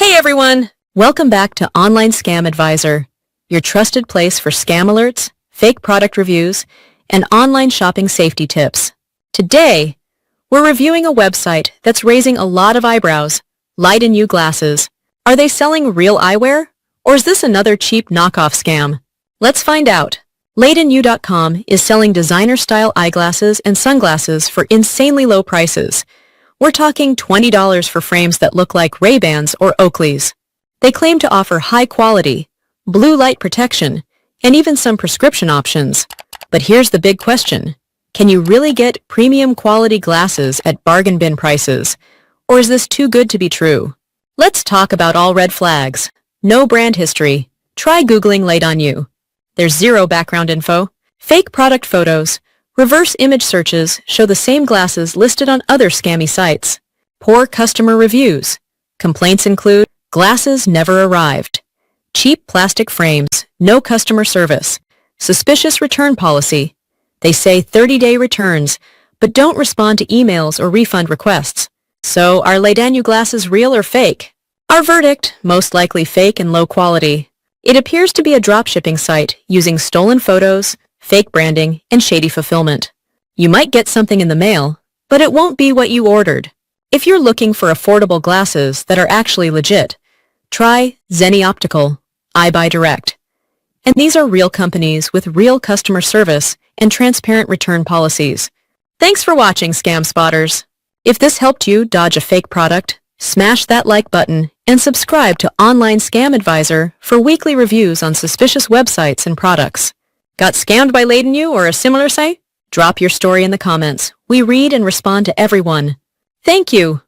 Hey everyone! Welcome back to Online Scam Advisor, your trusted place for scam alerts, fake product reviews, and online shopping safety tips. Today, we're reviewing a website that's raising a lot of eyebrows, Laidanyou Glasses. Are they selling real eyewear? Or is this another cheap knockoff scam? Let's find out. Laidanyou.com is selling designer-style eyeglasses and sunglasses for insanely low prices. We're talking $20 for frames that look like Ray-Bans or Oakleys. They claim to offer high quality, blue light protection, and even some prescription options. But here's the big question. Can you really get premium quality glasses at bargain bin prices? Or is this too good to be true? Let's talk about all red flags. No brand history. Try Googling Laidanyou. There's zero background info, fake product photos, reverse image searches show the same glasses listed on other scammy sites. Poor customer reviews. Complaints include glasses never arrived, cheap plastic frames, no customer service, suspicious return policy. They say 30-day returns, but don't respond to emails or refund requests. So, are Laidanyou glasses real or fake? Our verdict, most likely fake and low quality. It appears to be a dropshipping site using stolen photos, fake branding, and shady fulfillment. You might get something in the mail, but it won't be what you ordered. If you're looking for affordable glasses that are actually legit, try Zenny Optical, iBuy Direct. And these are real companies with real customer service and transparent return policies. Thanks for watching, Scam Spotters. If this helped you dodge a fake product, smash that like button and subscribe to Online Scam Advisor for weekly reviews on suspicious websites and products. Got scammed by Laidanyou or a similar site? Drop your story in the comments. We read and respond to everyone. Thank you.